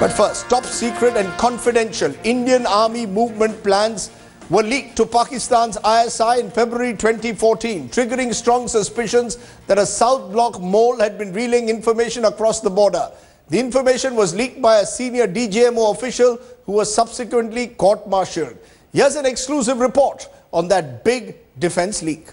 But first, top secret and confidential Indian Army movement plans were leaked to Pakistan's ISI in February 2014, triggering strong suspicions that a South Block mole had been relaying information across the border. The information was leaked by a senior DGMO official who was subsequently court-martialed. Here's an exclusive report on that big defense leak.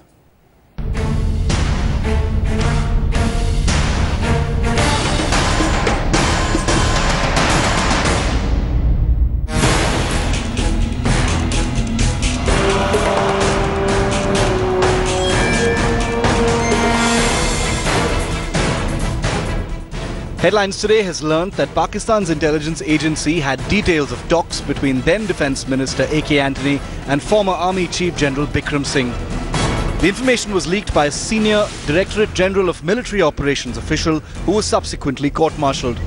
Headlines Today has learnt that Pakistan's intelligence agency had details of talks between then Defence Minister A.K. Antony and former Army Chief General Bikram Singh. The information was leaked by a senior Directorate General of Military Operations official who was subsequently court-martialed.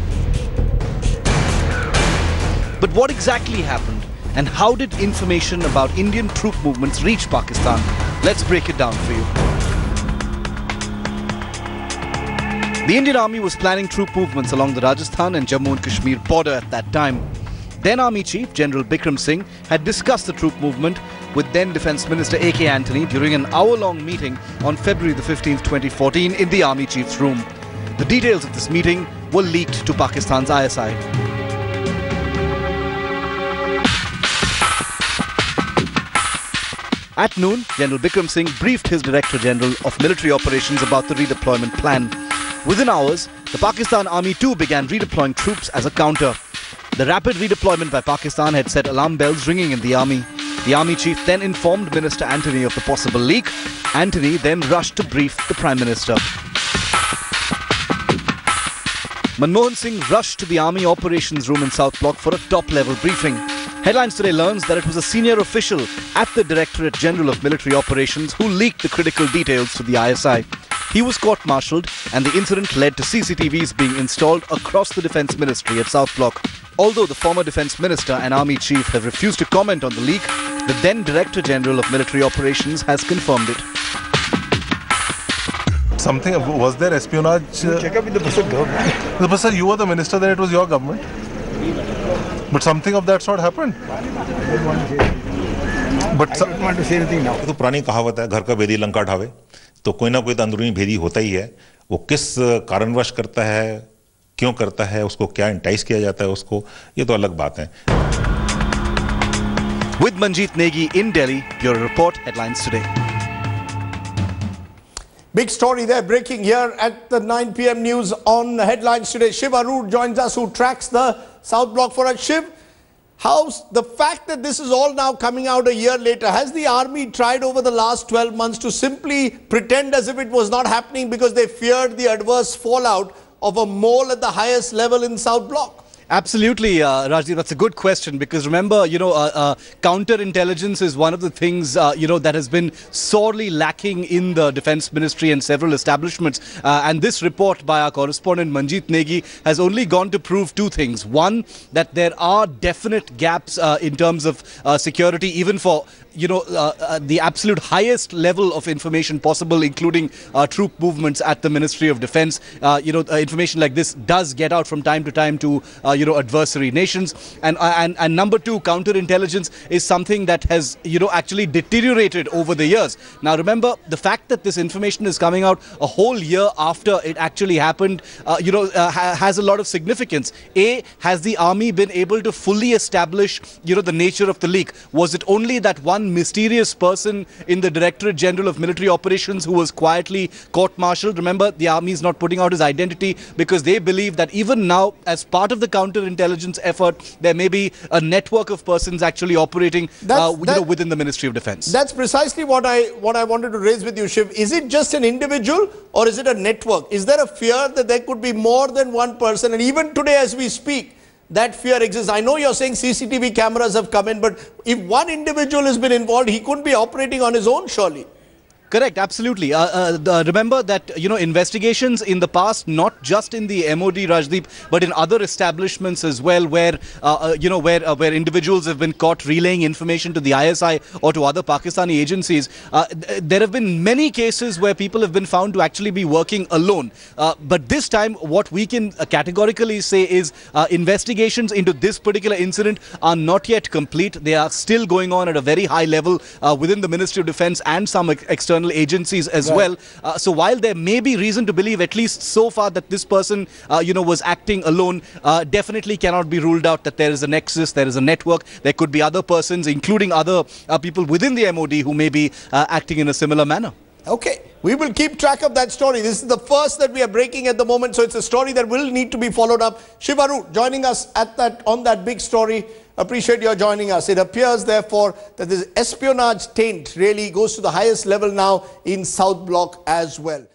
But what exactly happened and how did information about Indian troop movements reach Pakistan? Let's break it down for you. The Indian Army was planning troop movements along the Rajasthan and Jammu and Kashmir border at that time. Then Army Chief General Bikram Singh had discussed the troop movement with then Defence Minister A.K. Antony during an hour-long meeting on February the 15th, 2014 in the Army Chief's room. The details of this meeting were leaked to Pakistan's ISI. At noon, General Bikram Singh briefed his Director General of Military Operations about the redeployment plan. Within hours, the Pakistan Army too began redeploying troops as a counter. The rapid redeployment by Pakistan had set alarm bells ringing in the army. The army chief then informed Minister Antony of the possible leak. Antony then rushed to brief the Prime Minister. Manmohan Singh rushed to the army operations room in South Block for a top-level briefing. Headlines Today learns that it was a senior official at the Directorate General of Military Operations who leaked the critical details to the ISI. He was court-martialed and the incident led to CCTVs being installed across the Defence Ministry at South Block. Although the former Defence Minister and Army Chief have refused to comment on the leak, the then Director General of Military Operations has confirmed it. Was there espionage? Check up with the Basad government. But sir, you were the minister then, it was your government. But something of that sort happened. But I don't want to say anything now. तो पुरानी कहावत है, घर का भेदी लंका ढावे. तो कोई ना कोई तो अंदरूनी भेदी होता ही है. वो किस कारणवश करता है, क्यों करता है, उसको क्या इंटाइस किया जाता है उसको, ये तो अलग बात है. With Manjeet Negi in Delhi, Bureau Report, Headlines Today. Big story there breaking here at the 9 p.m. news on Headlines Today. Shiv Arur joins us, who tracks the South Block for us. Shiv, how's the fact that this is all now coming out a year later? Has the army tried over the last 12 months to simply pretend as if it was not happening because they feared the adverse fallout of a mole at the highest level in South Block? Absolutely, Rajdeep, that's a good question, because remember, counterintelligence is one of the things, that has been sorely lacking in the Defence Ministry and several establishments. And this report by our correspondent Manjeet Negi has only gone to prove two things. One, that there are definite gaps in terms of security, even for the absolute highest level of information possible, including troop movements at the Ministry of Defence. Information like this does get out from time to time to adversary nations. And number two, counterintelligence is something that has actually deteriorated over the years. Now remember, the fact that this information is coming out a whole year after it actually happened, has a lot of significance. Has the army been able to fully establish the nature of the leak? Was it only that one mysterious person in the Directorate General of Military Operations who was quietly court-martialed? Remember, the army is not putting out his identity because they believe that even now, as part of the counterintelligence effort, there may be a network of persons actually operating within the Ministry of Defence. That's precisely what I wanted to raise with you, Shiv. Is it just an individual or is it a network? Is there a fear that there could be more than one person? And even today as we speak, that fear exists. I know you're saying CCTV cameras have come in, but if one individual has been involved, he couldn't be operating on his own, surely. Correct, absolutely. Remember that, investigations in the past, not just in the MOD, Rajdeep, but in other establishments as well, where, where individuals have been caught relaying information to the ISI or to other Pakistani agencies. There have been many cases where people have been found to actually be working alone. But this time, what we can categorically say is investigations into this particular incident are not yet complete. They are still going on at a very high level within the Ministry of Defence and some external agencies as well. So while there may be reason to believe, at least so far, that this person, was acting alone, definitely cannot be ruled out that there is a nexus, there is a network, there could be other persons, including other people within the MOD who may be acting in a similar manner. Okay, we will keep track of that story. This is the first that we are breaking at the moment, so it's a story that will need to be followed up. Shivaru joining us on that big story. Appreciate your joining us. It appears, therefore, that this espionage taint really goes to the highest level now in South Block as well.